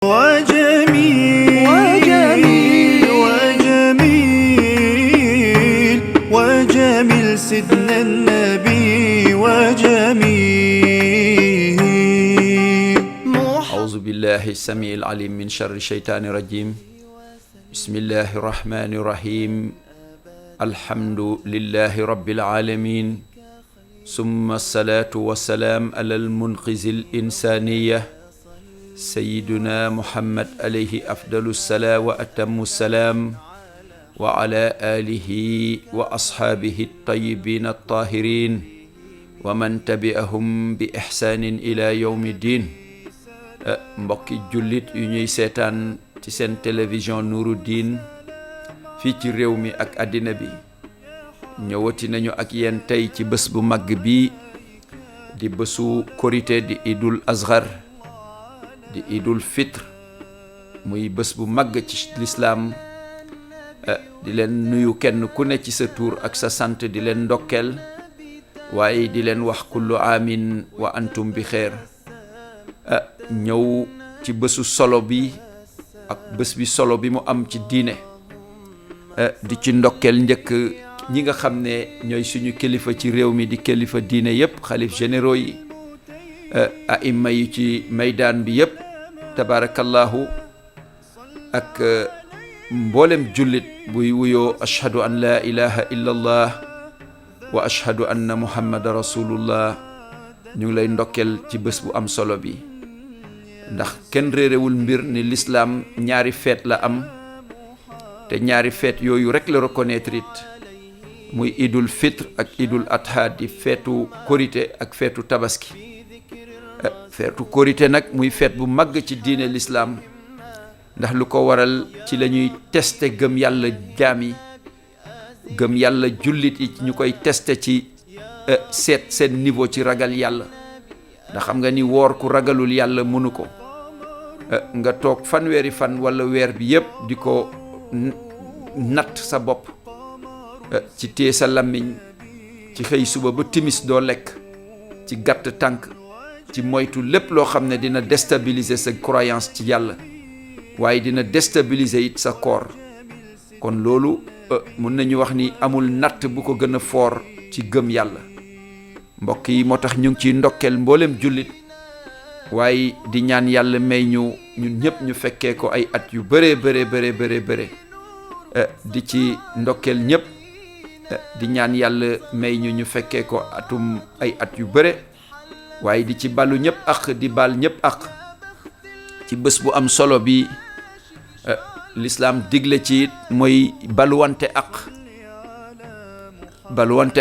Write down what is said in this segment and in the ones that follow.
وجميل وجميل وجميل سيدنا النبي وجميل. أعوذ بالله السميع العليم من شر الشيطان الرجيم. بسم الله الرحمن الرحيم. الحمد لله رب العالمين، ثم الصلاة والسلام على المنقذ الإنسانية سيدنا محمد عليه أفضل الصلاة وأتم السلام، وعلى آله وأصحابه الطيبين الطاهرين ومن تبعهم بإحسان إلى يوم الدين. mbokki jullit yu ñuy seetaan ci seen télévision Nourou Dine fii ci réew mi ak àddina bi, ñëwati nañu ak yéen tey ci bés bu màgg bi di bésu korité di idul azhar di idul fitre, muy bés bu màgg ci lislaam. di leen nuyu kenn ku ne ci sa tur ak sa sant, di leen ndokkeel waaye di leen wax kullu amin wa antum bi xeer. ñëw ci bésu solo bi ak bés bi solo bi mu am ci diine, di ci ndokkeel njëkk ñi nga xam ne ñooy suñu kilifa ci réew mi di kilifa diine yëpp, xalif généraux yi, aima yi ci maydaan bi yëpp tabarakallahu, ak mboolem jullit buy wuyoo ashhadu an la ilaha illa allah wa ashhadu anna muhammadan rasulullah. ñu ngi lay ndokkeel ci bés bu am solo bi, ndax kenn réerewul mbir ni l'islam ñaari feet la am, te ñaari feet yooyu rek la reconnaître it, muy idul fitre ak idul adha, di feetu korité ak feetu tabaski. feetu korité nag muy feet bu màgg ci diine l'islam, ndax lu ko waral ci la ñuy testé gëm yàlla jaam yi, gëm yàlla jullit yi, ñu koy testé ci seet seen niveau ci ragal yàlla. ndax xam nga ni woor ku ragalul yàlla mënu ko. nga toog fanweeri fan wala weer bi yëpp di ko natt sa bopp, ci téye sa làmmiñ, ci xëy suba ba timis doo lekk, ci gàtt tànk, ci moytu lépp loo xam ne dina déstabiliser sa croyance ci yàlla, waaye dina déstabiliser it sa koor. kon loolu mun nañu wax ni amul natt bu ko gën a foor ci gëm yàlla. mbokk yi, moo tax ñu ngi ciy ndokkeel mboolem jullit, waaye di ñaan yàlla may ñu ñun ñëpp ñu fekkee ko ay at yu bëree bëre di ci ndokkeel ñëpp, di ñaan yàlla may ñu fekkee ko ay at yu bëre, waaye di ci balu ñëpp ak di bal ñëpp ak ci bés bu am solo bi. l'islam digle ci it mooy baluwante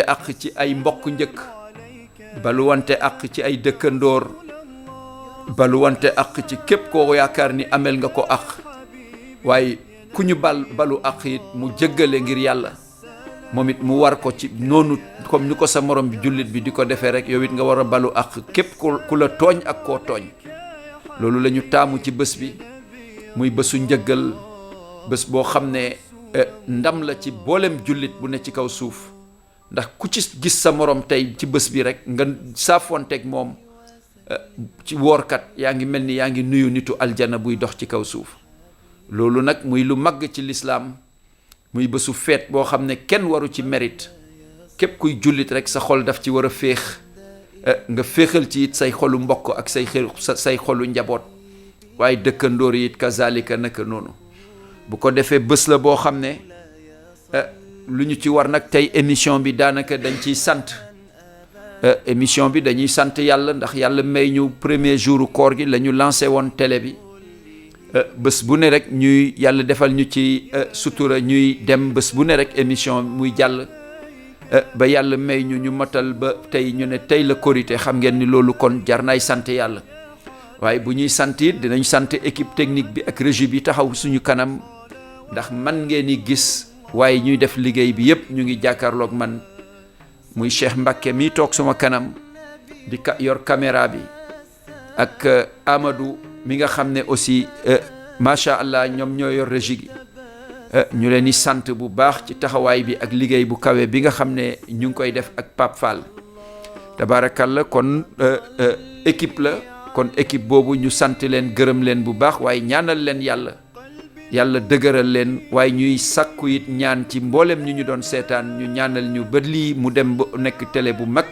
ak ci ay mbokk njëkk, baluwante ak ci ay dëkkandoor, baluwante ak ci képp koo yaakaar ni amel nga ko ak, waaye ku ñu balu ak it mu jëggale ngir yàlla, moom it mu war ko ci noonu, comme ni ko sa morom bi jullit bi di ko defee rek, yow it nga war a balu ak képp ku la tooñ ak koo tooñ. loolu la ñu taamu ci bés bi, muy bésu njëggal, bés boo xam ne ndam la ci boolem jullit bu ne ci kaw suuf. ndax ku ci gis sa morom tey ci bés bi rek nga saafonteeg moom ci woorkat, yaa ngi mel ni yaa ngi nuyu nitu aljana buy dox ci kaw suuf. loolu nag muy lu màgg ci lislaam, muy bésu feet boo xam ne kenn waru ci mérite. képp kuy jullit rek sa xol daf ci war a féex, nga féexal ci it say xolu mbokk ak say xolu njaboot, waaye dëkkandoor yi it kazalika naka noonu. bu ko defee bés la boo xam ne lu ñu ci war nag tey émission bi daanaka dañ ciy sant. émission bi dañuy sant yàlla, ndax yàlla may ñu premier jour koor gi la ñu lancé woon télé bi. bés bu ne rek ñuy yàlla defal ñu ci sutura, ñuy dem bés bu ne rek émission muy jàll, ba yàlla may ñu matal ba tey ñu ne tey la korité. xam ngeen ni loolu kon jar naay sant yàlla. waaye bu ñuy sant it dinañ sant équipe technique bi ak régie bi taxaw suñu kanam, ndax man ngeen di gis, waaye ñuy def liggéey bi yëpp ñu ngi jàkkaarloog man, muy Cheikh Mbacké mi toog suma kanam di yor caméra bi, ak Amadou mi nga xam ne aussi macha allah ñoom ñoo yor régie gi. ñu leen di sant bu baax ci taxawaay bi ak liggéey bu kawe bi nga xam ne ñu ngi koy def ak Pape Fall. tabarakallah, kon équipe la kon équipe boobu ñu sant leen gërëm leen bu baax waaye ñaanal leen yàlla dëgëral leen waaye ñuy sàkku it ñaan ci mboolem ñu doon seetaan ñu ñaanal ñu ba lii mu dem ba nekk télé bu mag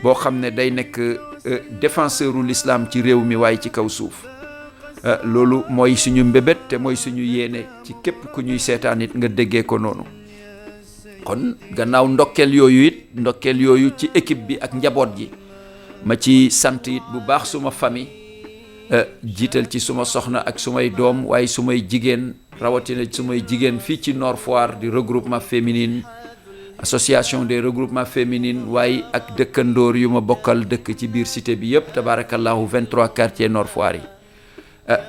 boo xam ne day nekk défenseuru l'islam ci réew mi waaye ci kaw suuf loolu mooy suñu mbébét te mooy suñu yéene ci képp ku ñuy seetaan it nga déggee ko noonu. kon gannaaw ndokkeel yooyu ci équipe bi ak njaboot gi ma ci sant it bu baax suma famille jiital ci suma soxna ak sumay doom waaye sumay jigéen rawatina sumay jigéen fii ci Nord Foire di regroupement féminine association des regroupements féminines waaye ak dëkkandoor yu ma bokkal dëkk ci biir cité bi yëpp tabarakallahu 23 quartiers Nord Foire yi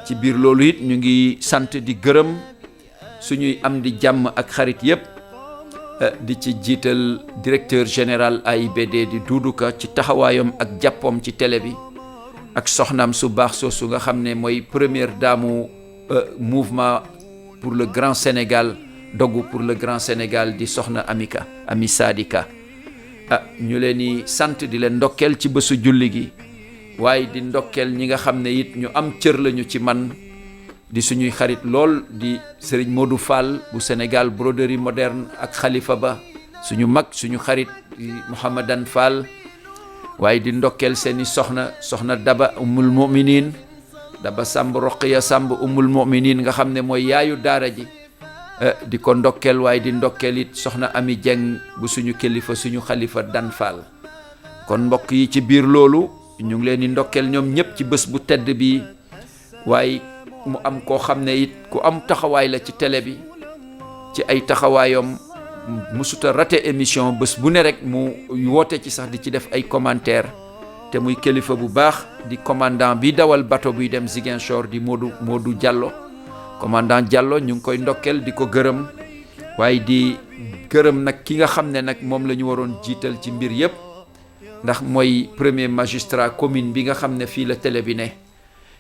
ci biir loolu it ñu ngi sant di gërëm suñuy am di jàmm ak xarit yëpp di ci jiital directeur général AIBD di Doudou Ka ci taxawaayam ak jàppam ci télé bi ak soxnaam su baax soosu nga xam ne mooy première dame mouvement pour le Grand Sénégal dogu pour le Grand Sénégal di soxna Ami Sadika ñu leen di sant di leen ndokkeel ci bésu julli gi waaye di ndokkeel ñi nga xam ne it ñu am cër lañu ci man di suñuy xarit lool di Serigne Modou Fall bu Sénégal broderie moderne ak Khalifa Ba suñu mag suñu xarit Mouhamadan Fall waaye di ndokkeel seeni soxna Daba Ummul Muminin Daba Samb Roqiya Samb Ummul Muminin nga xam ne mooy yaayu daara ji di ko ndokkeel waaye di ndokkeel it soxna Ami Dieng bu suñu kilifa suñu xalifa Dan Fall kon mbokk yi ci biir loolu ñu ngi leen di ndokkeel ñoom ñëpp ci bés bu tedd bi waaye mu am koo xam ne it ku am taxawaay la ci télé bi ci ay taxawaayam musuta raté émission bés bu ne rek mu woote ci sax di ci def ay commentaire te muy kilifa bu baax di commandant bi dawal bateau buy dem Ziguinchor di Modou Diallo commandant Diallo ñu ngi koy ndokkeel di ko gërëm waaye di gërëm nag ki nga xam ne nag moom la ñu waroon jiital ci mbir yépp ndax mooy premier magistrat commune bi nga xam ne fii la télé bi ne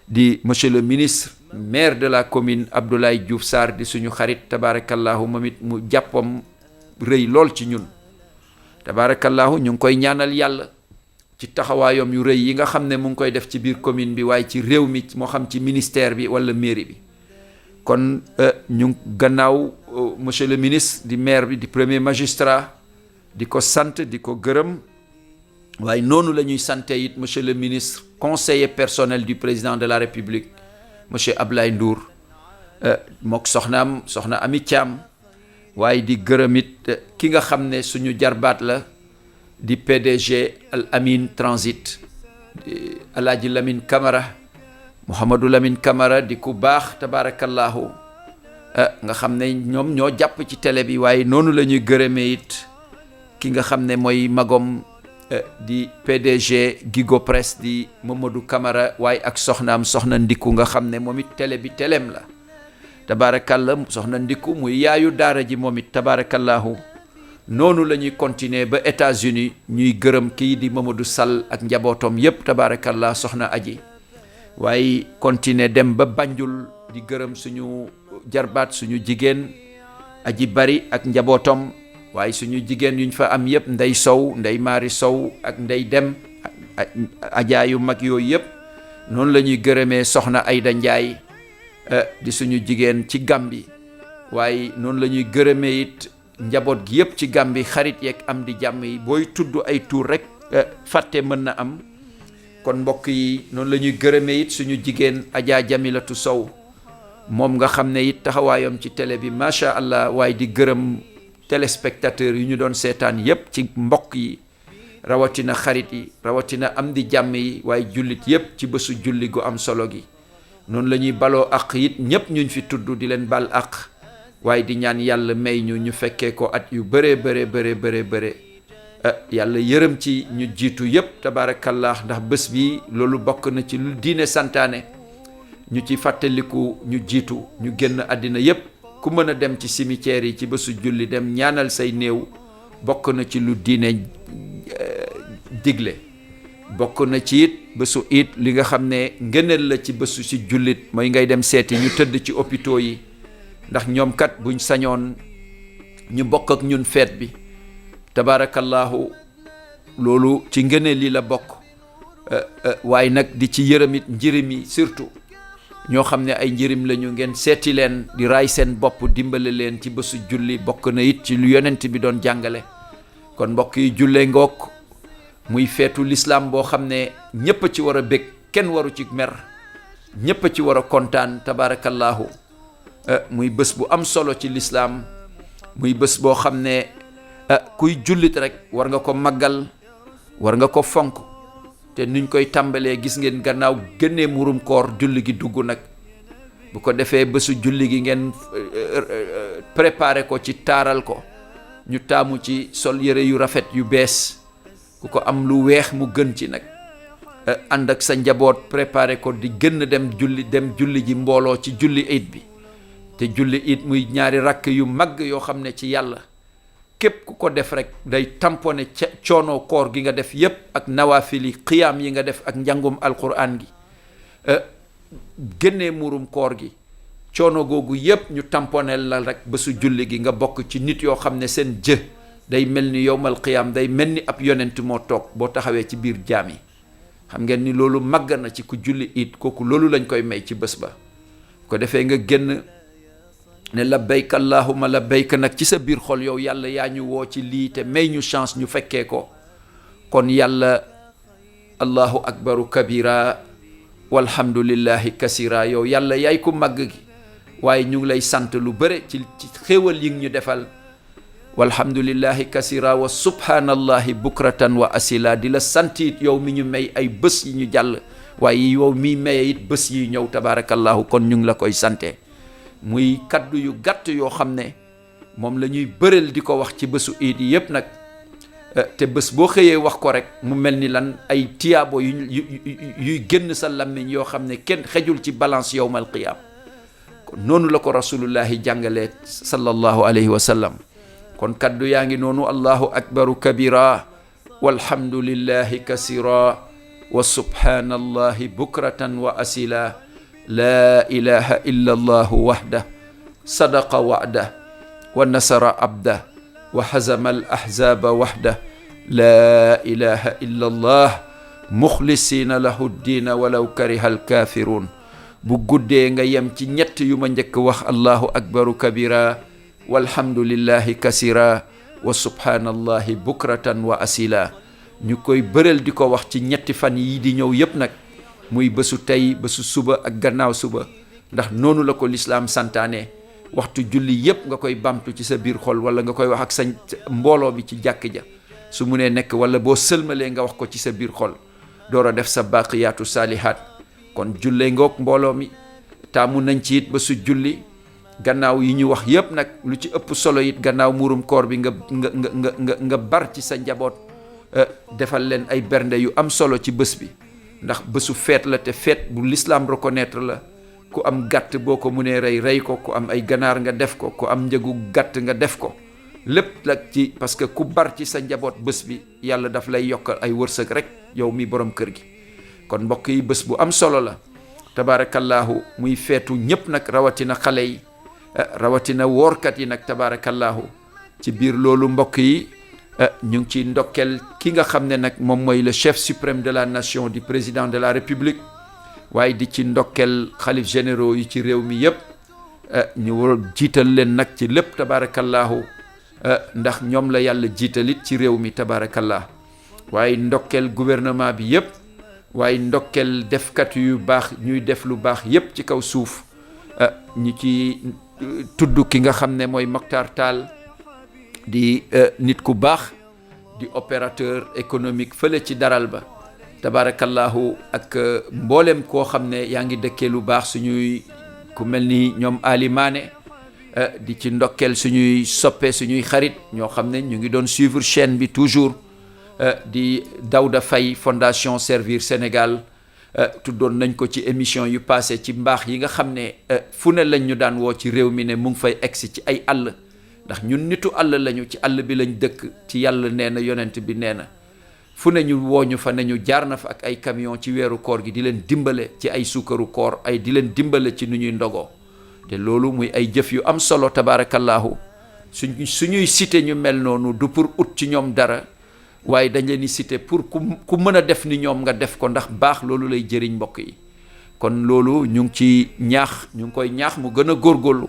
di monsieur le ministre maire de la commune Abdoulaye Diouf Sarr di suñu xarit tabarakallahu moom it mu jàppam rëy lool ci ñun tabarakallahu ñu ngi koy ñaanal yàlla ci taxawaayam yu rëy yi nga xam ne mu ngi koy def ci biir commune bi waaye ci réew mi moo xam ci ministère bi wala mairie bi kon ñu gannaaw monsieur le ministre di maire bi di premier magistrat di ko sant di ko gërëm waaye noonu la ñuy sante it monsieur le ministre conseiller personnel du président de la République monsieur Ablaye Ndour mook soxna Ami Thiam waaye di gërëm it ki nga xam ne suñu jarbaat la di PDG Al Amin Transit Alaaji Lamine Camara Mouhamadou Lamine Camara di ku baax tabarakallahu nga xam ne ñoom ñoo jàpp ci télé bi waaye noonu la ñuy gërëmee it ki nga xam ne mooy magom di PDG Gigo Press di Mamadou Camara waaye ak soxna Ndiku nga xam ne moom it télé bi téléem la tabarakallah soxna Ndiku muy yaayu daara ji moom it tabarakallahu noonu la ñuy continuer ba États-Unis ñuy gërëm kii di Mamadou Sall ak njabootom yépp tabarakallah soxna Aji waaye continuer dem ba Banjul di gërëm suñu jarbaat suñu jigéen Aji Bari ak njabootom waaye suñu jigéen yuñ fa am yëpp Ndey Sow Ndey Maari Sow ak Ndey Dem Ajaa yu mag yooyu yëpp noonu la ñuy gërëmee soxna Ayda Njaay di suñu jigéen ci Gàmbi waaye noonu la ñuy gërëmee it njaboot gi yëpp ci Gàmbi xarit yeeg am di jàmm yi booy tudd ay tuur rek fàtte mën na am kon mbokk yi noonu la ñuy gërëmee it suñu jigéen Ajaa Jamilatu Sow moom nga xam ne it taxawaayam ci télé bi macha allah waaye di gërëm téléspectateurs yu ñu doon seetaan yépp ci mbokk yi rawatina xarit yi rawatina am di jàmm yi waaye jullit yépp ci bésu julli gu am solo gi noonu la ñuy baloo àq it ñépp ñuñ fi tudd di leen bal àq waaye di ñaan yàlla may ñu fekkee ko at yu bëree bëre yàlla yërëm ci ñu jiitu yépp tabarakallah ndax bés bi loolu bokk na ci lu diine santaane ñu ci fàttaliku ñu jiitu ñu génn àddina yépp ku mën a dem ci cimetière yi ci bésu julli dem ñaanal say néew bokk na ci lu diine digle bokk na ci it bésu it li nga xam ne ngëneel la ci bésu ci jullit mooy ngay dem seeti ñu tëdd ci hôpitaux yi ndax ñoom kat buñ sañoon ñu bokk ak ñun feet bi tabarakallahu loolu ci ngëneel li la bokk waaye nag di ci yërëmit njirim yi surtout ñoo xam ne ay njirim lañu ngeen seeti leen di raay seen bopp dimbale leen ci bésu julli bokk na it ci lu yonent bi doon jàngale kon mbokk yi jullee ngook muy feetu l'islam boo xam ne ñépp a ci war a bég kenn waru ci mer ñépp a ci war a kontaan tabarakallahu muy bés bu am solo ci l'islam muy bés boo xam ne kuy jullit rek war nga ko màggal war nga ko fonk te nuñ koy tàmbalee gis ngeen gannaaw génnee murum koor julli gi dugg nag bu ko defee bésu julli gi ngeen préparé ko ci taaral ko ñu taamu ci sol yére yu rafet yu bees ku ko am lu weex mu gën ci nag ànd ak sa njaboot préparé ko di gën dem julli ji mbooloo ci julli iid bi te julli iid muy ñaari rakk yu mag yoo xam ne ci yàlla képp ku ko def rek day tamponné coono koor gi nga def yépp ak nawaafili xiyaam yi nga def ak njàngum alquran gi génnee murum koor gi coono googu yépp ñu tamponel la rek bésu julli gi nga bokk ci nit yoo xam ne seen jë day mel ni yowmal qiyaam day mel ni ab yonent moo toog boo taxawee ci biir jaam yi xam ngeen ni loolu màgg na ci ku julli it kooku loolu lañ koy may ci bés ba ko defee nga génn ne labbayka allahumma labbayka nag ci sa biir xol yow yàlla yaa ñu woo ci lii te may ñu chance ñu fekkee ko kon yàlla allahu akbaru kabira walhamdulillahi kasira yow yàlla yaay ku màgg gi waaye ñu ngi lay sant lu bëre ci xéewal yi ñu defal walhamdulillahi kasira wa subhanallahi bukratan wa asila di la sant it yow mi ñu may ay bés yi ñu jàll waaye yow mi maye it bés yi ñëw tabarakallahu kon ñu ngi la koy sante muy kaddu yu gàtt yoo xam ne moom la ñuy bëreel di ko wax ci bésu iid yi yépp nag te bés boo xëyee wax ko rek mu mel ni lan ay tiyaabo yuy génn sa làmmiñ yoo xam ne kenn xejul ci balance yowmal qiyaam kon noonu la ko rasulullahi jàngalee sallallahu alayhi wa sallam kon kaddu yaa ngi noonu allahu akbaru kabira walhamdulillahi kasira wa subhanallahi bukratan wa asila la ilaha illa allahu wahda sadaqa wa'da wa nasara abda wa hazama al ahzaba wahda la ilaha illa allah mukhlisina lahu ddina walaw kariha al kafirun bu guddee nga yem ci ñett yu ma njëkk wax allahu akbaru kabira walhamdulillahi kasira wa subhanallahi bukratan wa asila ñu koy bëral di ko wax ci ñetti fan yi di ñëw yépp nag muy bésu tey bésu suba ak gannaaw suba ndax noonu la ko lislaam santaane waxtu julli yépp nga koy bamtu ci sa biir xol wala nga koy wax ak sa mbooloo bi ci jàkk ja su mu nee nekk wala boo sëlmalee nga wax ko ci sa biir xol door a def sa baqiyaatu saalihaat kon jullee ngoog mbooloo mi taamu nañ ci it bésu julli gannaaw yi ñu wax yépp nag lu ci ëpp solo it gannaaw muurum koor bi nga bar ci sa njaboot defal leen ay bernde yu am solo ci bés bi ndax bésu feet la te feet bu l'islam reconnaître la ku am gàtt boo ko mënee rey ko ku am ay ganaar nga def ko ku am njëgu gàtt nga def ko lépp la ci parce que ku bar ci sa njaboot bés bi yàlla daf lay yokkal ay wërsëg rek yow mi borom kër gi kon mbokk yi bés bu am solo la tabarakallahu muy feetu ñépp nag rawatina xale yi rawatina woorkat yi nag tabarakallahu ci biir loolu mbokk yi ñu ngi ci ndokkel ki nga xam ne nag moom mooy le chef suprême de la nation di président de la république waaye di ci ndokkel xalif généraux yi ci réew mi yépp ñu war jiital leen nag ci lépp tabarakallahu ndax ñoom la yàlla jiitalit ci réew mi tabarakallah waaye ndokkel gouvernement bi yépp waaye ndokkel defkat yu baax ñuy def lu baax yépp ci kaw suuf ñu ci tudd ki nga xam ne mooy Mokhtar Tall di nit ku baax di opérateur économique fële ci daral ba tabarakallahu ak mboolem koo xam ne yaa ngi dëkkee lu baax suñuy ku mel ni ñoom Ali Mané di ci ndokkeel suñuy soppe suñuy xarit ñoo xam ne ñu ngi doon suivre chaîne bi toujours di Daouda Faye fondation Servir Sénégal tuddoon nañ ko ci émission yu passé ci mbaax yi nga xam ne fu ne lañ ñu daan woo ci réew mi ne mu ngi fay egsi ci ay àll ndax ñun nitu àll lañu ci àll bi lañ dëkk ci yàlla nee na yonent bi nee na fu ne ñu woo ñu fa ne ñu jaar na fa ak ay camion ci weeru koor gi di leen dimbale ci ay suukaru koor ay di leen dimbale ci nu ñuy ndogoo te loolu muy ay jëf yu am solo tabarakallahu suñuy cité ñu mel noonu du pour ut ci ñoom dara waaye dañ leen di cité pour ku mën a def ni ñoom nga def ko, ndax baax loolu lay jëriñ mbokk yi. kon loolu ñu ngi ci ñaax, ñu ngi koy ñaax mu gën a góorgóorlu,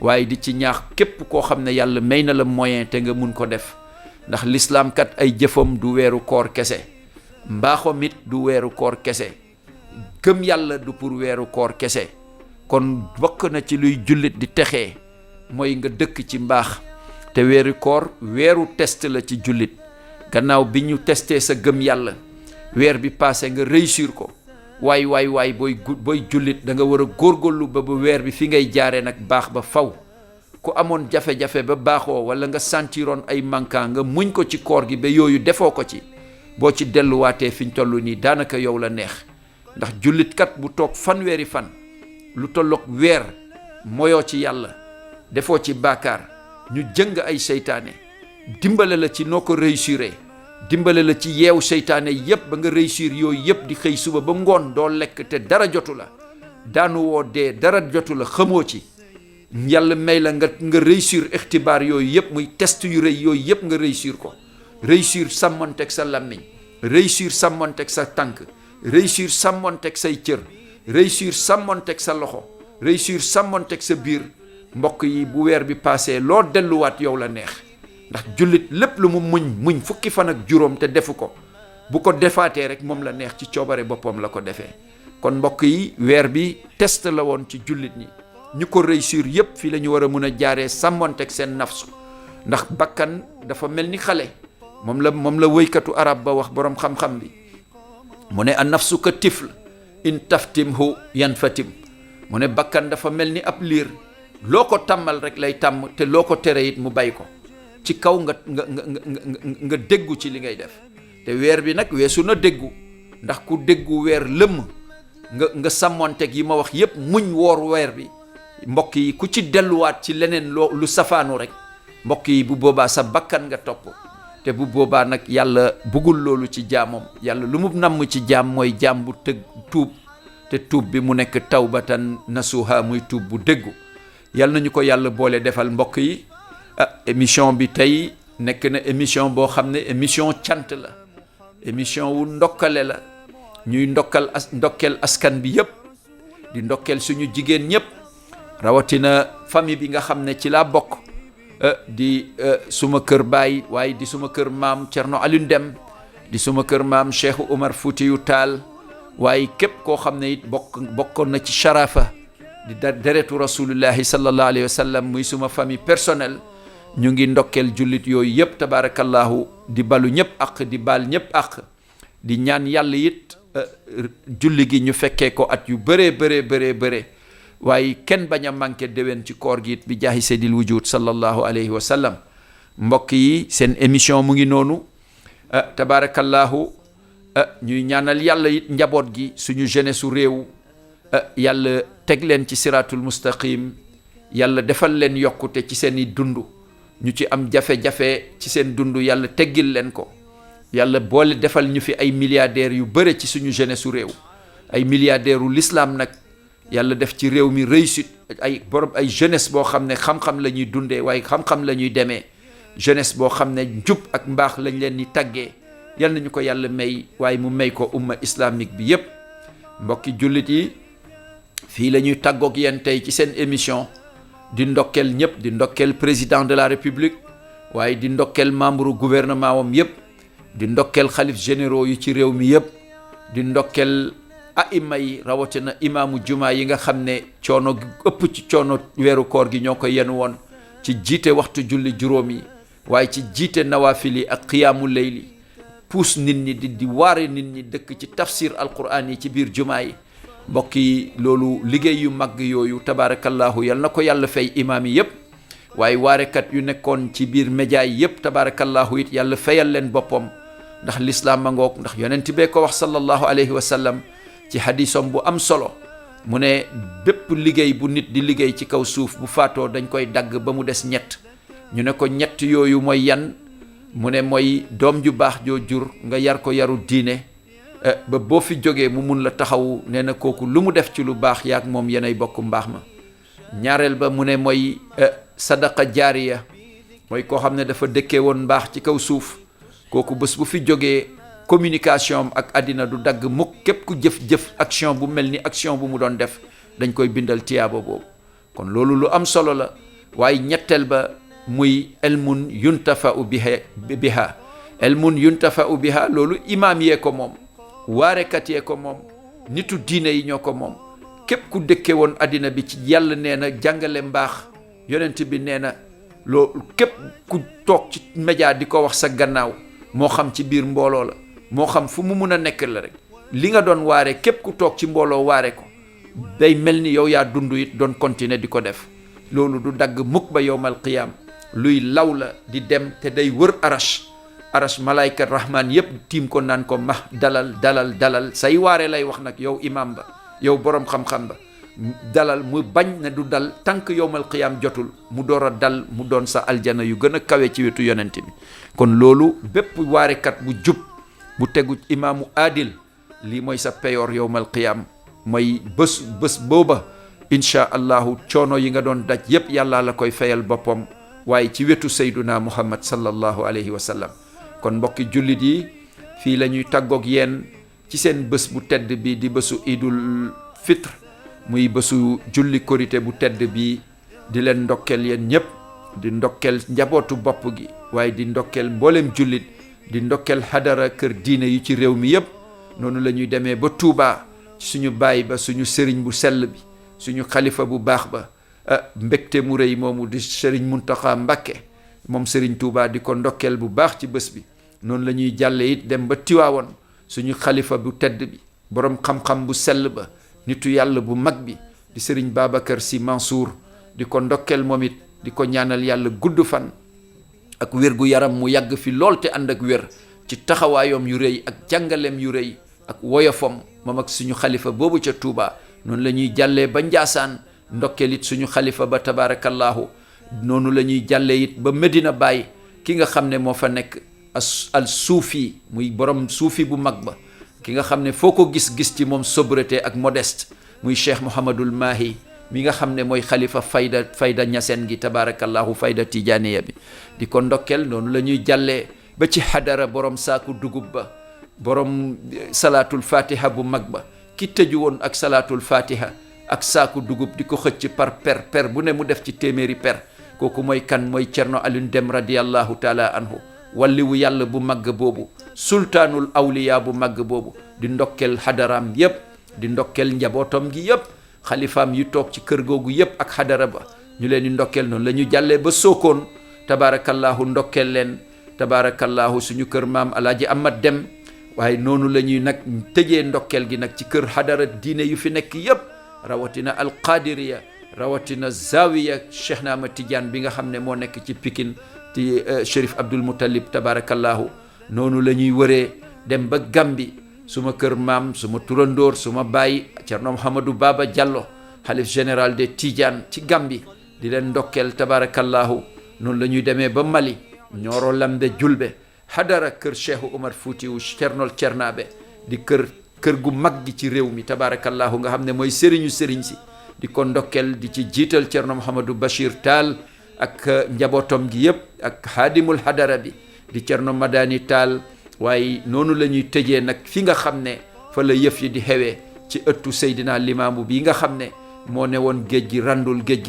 waaye di ci ñaax képp koo xam ne yàlla may na la moyen te nga mun ko def, ndax l'islam kat ay jëfam du weeru koor kese, mbaaxam it du weeru koor kese, gëm yàlla du pour weeru koor kese. kon bokk na ci luy jullit di texee mooy nga dëkk ci mbaax, te weeru koor weeru test la ci jullit. gannaaw bi ñu testé sa gëm yàlla, weer bi passé nga réussir ko, waay booy jullit da nga war a góorgóorlu ba weer bi fi ngay jaaree nag baax ba faw. ku amoon jafe-jafe ba baaxoo wala nga sentiroon ay manquant nga muñ ko ci koor gi ba yooyu defoo ko ci, boo ci delluwaatee fi ñu toll nii daanaka yow la neex. ndax jullit kat bu toog fanweeri fan lu tolloog weer moyoo ci yàlla, defoo ci baakaar, ñu jëng ay seytaane dimbale la ci noo ko réussiré, dimbale la ci yeewu seytaane yépp ba nga réussir yooyu yépp, di xëy suba ba ngoon doo lekk te dara jotu la, daanu woo dee dara jotu la, xamoo ci. yàlla may la nga réussir ixtibaar yooyu yépp, muy test yu rëy yooyu yépp nga réussir ko, réussir sàmmonteeg sa làmmiñ, réussir sàmmonteeg sa tànk, réussir sàmmonteeg say cër, réussir sàmmonteeg sa loxo, réussir sàmmonteeg sa biir. mbokk yi bu weer bi passé loo delluwaat yow la neex, ndax jullit lépp lu mu muñ fukki fan ak juróom te defu ko, bu ko defaatee rek moom la neex, ci coobare boppam la ko defee. kon mbokk yi weer bi test la woon ci jullit ñi, ñu ko réussir yépp fii la ñu war a mun a jaaree sàmmonteeg seen nafsu, ndax bakkan dafa mel ni xale. moom la wëykatu arab ba wax, boroom xam-xam bi mu ne an nafsu ka tifl in taftimhu yanfatim. mu ne bakkan dafa mel ni ab liir, loo ko tàmmal rek lay tàmm, te loo ko tere it mu bay ko, ci kaw nga déggu ci li ngay def. te weer bi nag weesu na déggu, ndax ku déggu weer lëmm nga sàmmonteeg yi ma wax yépp, muñ woor weer bi. mbokk yi ku ci delluwaat ci leneen lu safaanu rek, mbokk yi bu boobaa sa bakkan nga topp, te bu boobaa nag yàlla bëggul loolu ci jaamam. yàlla lu mu namm ci jaam mooy jaam bu tuub, te tuub bi mu nekk tawbatan nasuha, muy tuub bu déggu. yàlla nañu ko yàlla boole defal mbokk yi. émission bi tey nekk na émission boo xam ne émission cant la, émission wu ndokkale la. ñuy ndokkeel askan bi yépp, di ndokkeel suñu jigéen ñépp, rawatina famille bi nga xam ne ci laa bokk, di suma kër baay, waaye di suma kër maam Cerno Alioune Deme, di suma kër maam Cheikh Oumar Foutiyou Tall, waaye képp koo xam ne it bokkoon na ci sharafa di deretu rasulullahi sallallahu alayhi wa sallam, muy suma famille personnelle. ñu ngi ndokkeel jullit yooyu yépp tabarakallahu, di balu ñépp ak di baal ñépp ak di ñaan yàlla it julli gi ñu fekkee ko at yu bëree, waaye kenn bañ a manqué déwén ci koor gi it bi jaahi seydil wujud sallallahu alayhi wa sallam. mbokk yi seen émission mu ngi noonu, tabarakallahu. ñuy ñaanal yàlla it njaboot gi, suñu jeunesse su réew, yàlla teg leen ci siratul mustaqim, yàlla defal leen yokkute ci seen i dund, ñu ci am jafe-jafe ci seen dund yàlla teggil leen ko. yàlla boole defal ñu fi ay milliardaires yu bëre ci suñu jeunesse su réew, ay milliardaires u l'islam nag. yàlla def ci réew mi réussite, ay borom ay jeunesse boo xam ne xam-xam la ñuy dundee, waaye xam-xam la ñuy demee, jeunesse boo xam ne njub ak mbaax lañ leen di taggee. yal nañu ko yàlla may, waaye mu may ko umma islamique bi yépp. mbokki jullit yi, fii la ñuy tàggoog yéen tey ci seen émission, di ndokkeel ñëpp, di ndokkeel président de la république, waaye di ndokkeel membre gouvernement wam yépp, di ndokkeel xalif généraux yu ci réew mi yépp, di ndokkeel aima yi, rawatina imaamu juma yi nga xam ne coono ëpp ci coono weeru koor gi ñoo ko yenu woon ci jiite waxtu julli juróom yi, waaye ci jiite nawafil yi ak qiyaamu layli, puus nit ñi di waare nit ñi, dëkk ci tafsir alquran yi ci biir juma yi. mbokk yi loolu liggéey yu mag yooyu tabarakallahu yal na ko yàlla fay imaam yi yépp, waaye waarekat yu nekkoon ci biir média yi yépp tabarakallahu it yàlla fayal leen boppam, ndax lislaam ma ngoog, ndax yonent bee ko wax sallallahu alayhi wa sallam ci hadisom bu am solo, mu ne bépp liggéey bu nit di liggéey ci kaw suuf bu faatoo dañ koy dagg ba mu des ñett. ñu ne ko ñett yooyu mooy yan? mu ne mooy doom ju baax joo jur nga yar ko yaru diine, ba boo fi jógee mu mun la taxaw. nee na kooku lu mu def ci lu baax yaak moom yenay bokk mbaax ma. ñaareel ba mu ne mooy sadaqa jaariya, mooy koo xam ne dafa dëkkee woon mbaax ci kaw suuf, kooku bés bu fi jógee communication ak àddina du dagg mukk. képp ku jëf action bu mel ni action bu mu doon def dañ koy bindal tiyaaba boobu. kon loolu lu am solo la. waaye ñetteel ba muy elmun yuntafa'u biha elmun yuntafa'u biha loolu imaam yee ko moom, waarekat yee ko moom, nitu diine yi ñoo ko moom. képp ku dëkke woon àddina bi ci yàlla nee na jàngale mbaax, yonent bi nee na loolu képp ku toog ci média di ko wax sa gannaaw, moo xam ci biir mbooloo la, moo xam fu mu mun a nekk la rek, li nga doon waare képp ku toog ci mbooloo waare ko, day mel ni yow yaa dund it doon continuer di ko def. loolu du dagg mukk ba yowmal qiyaam, luy law la di dem te day wër arash malaaykat rahmaan yépp tiim ko naan ko dalal say waare lay wax nag yow imam ba, yow boroom xam-xam ba, dalal mu bañ ne du dal tànk yowmal qiyaam jotul mu door a dal mu doon sa aljana yu gën a kawe ci wetu yonent bi. kon loolu bépp waarekat bu jub bu tegu imaamu aadil, lii mooy sa peyoor yowmal qiyaam, mooy bés booba incha allahu coono yi nga doon daj yépp yàlla la koy fayal boppam, waaye ci wetu sayduna muhammad sallallahu alayhi wa sallam. kon mbokki jullit yi, fii la ñuy tàggoog yéen ci seen bés bu tedd bi di bésu idul fitre, muy bésu julli korité bu tedd bi. di leen ndokkeel yéen ñëpp, di ndokkeel njabootu bopp gi, waaye di ndokkeel mboolem jullit, di ndokkeel xadara kër diine yi ci réew mi yépp. noonu la ñuy demee ba Tuubaa suñu baay ba, suñu sëriñ bu sell bi, suñu xalifa bu baax ba, mbégte mu rëy moomu di sëriñ Muntaxa Mbàkke moom sëriñ Tuubaa, di ko ndokkeel bu baax ci bés bi. noonu la ñuy jàlle it dem ba Tiwaawoon suñu xalifa bu tedd bi, boroom xam-xam bu sell ba, nitu yàlla bu mag bi di sëriñ Babacar Sy Mansour, di ko ndokkeel moom it, di ko ñaanal yàlla gudd fan ak wér gu yaram, mu yàgg fi lool te ànd ak wér ci taxawaayam yu rëy ak jàngaleem yu rëy ak woyofam moom ak suñu xalifa boobu ca Touba. noonu la ñuy jàllee ba Njaasaan ndokkeel it suñu xalifa ba tabarakallahu. noonu la ñuy jàllee it ba Medina Baye, ki nga xam ne moo fa nekk al suufi, muy borom suufi bu mag ba, ki nga xam ne foo ko gis ci moom sobriété ak modeste, muy Cheikh Mouhamadul Mahi mi nga xam ne mooy xalifa fayda ñaseen gi tabarakallahu, fayda tijaaniya bi. di ko ndokkeel. noonu la ñuy jàllee ba ci xadara borom saaku dugub ba, borom salaatul fatiha bu mag ba, ki tëju woon ak salaatul fatiha ak saaku dugub di ko xëcc par per bu ne mu def ci téeméeri per. kooku mooy kan? mooy Cerno Alioune Dem radiyallahu taala anhu, walliwu yàlla bu mag boobu, sultaanul awliya bu mag boobu. di ndokkeel xadaraam yépp, di ndokkeel njabootam gi yépp, xalifaam yi toog ci kër googu yépp ak xadara ba, ñu leen di ndokkeel. noonu la ñu jàllee ba Sokone tabarakallahu, ndokkeel leen tabarakallahu suñu kër maam alaaji Amad Dem. waaye noonu la ñuy nag tëjee ndokkeel gi nag ci kër xadara diine yu fi nekk yépp, rawatina alqadiriya, rawatina zawiya Cheikh Naama Tidiane bi nga xam ne moo nekk ci Pikine ci Chérif Abdul Muttalib tabarakallahu. noonu la ñuy wëree dem ba Gambi, suma kër maam, suma turandoor, suma baay Cerno Mouhamadou Baba Diallo, xalif général de Tidiane ci Gambi, di leen ndokkeel tabarakallahu. noonu la ñuy demee ba Mali, Ñooro Lambe Julbe, xadara kër Cheikhu Umar Fuutiyu Cernol Cernabe, di kër gu mag gi ci réew mi tabarakallahu, nga xam ne mooy sëriñu sëriñ si. di ko ndokkeel, di ci jiital Cerno Mouhamadou Bachir Taal ak njabootam gi yëpp, ak xaadimul xadara bi di Cerno Madani Taal. waaye noonu la ñuy tëjee nag fi nga xam ne fa la yëf yi di xewee, ci ëttu Seydina Limaamu bi nga xam ne moo ne woon géej gi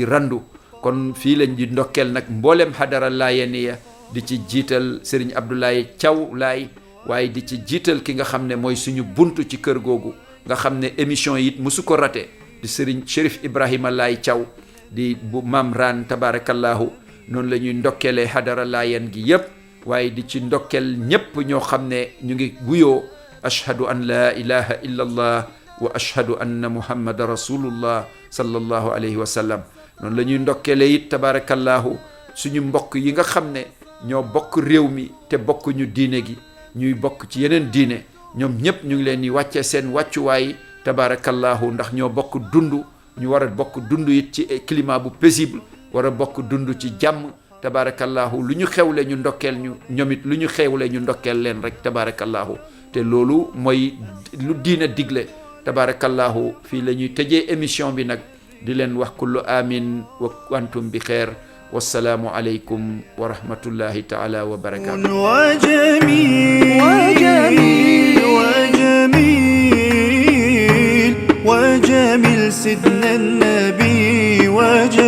randu. kon fii lañ di ndokkeel nag mboolem xadara laayeniya, di ci jiital Serigne Abdoulaye Thiaw Laay, waaye di ci jiital ki nga xam ne mooy suñu buntu ci kër googu, nga xam ne émission yi it musu ko rate, di Serigne Chérif Ibrahima Laay Thiaw, di bu Maam Raan tabarakallahu. noonu la ñuy ndokkeelee xadara laayeen gi yépp, waaye di ci ndokkeel ñépp ñoo xam ne ñu ngi wuyoo ashhadu an la ilaha illa allah wa ashhadu anna muhammada rasulullah sallallahu alayhi wa sallam. noonu la ñuy ndokkeele it tabarakallahu suñu mbokk yi nga xam ne ñoo bokk réew mi te bokk ñu diine gi, ñuy bokk ci yeneen diine, ñoom ñépp ñu ngi leen di wàcce seen wàccuwaay tabarakallahu, ndax ñoo bokk dund. ñu war a bokk dund it ci climat bu paisible, war a bokk dund ci jàmm tabarakallahu. lu ñu xewle ñu ndokkeel ñu, ñoom it lu ñu xewle ñu ndokkeel leen rek tabarakallahu. te loolu mooy lu diine digle tabarakallahu. fii la ñuy tëjee émission bi nag, di leen wax kullu amin wa antum bi xeer. wassalaamu aleykum wa rahmatullahi taala wa barakaatu. وجميل وجميل وجميل سيدنا النبي وجميل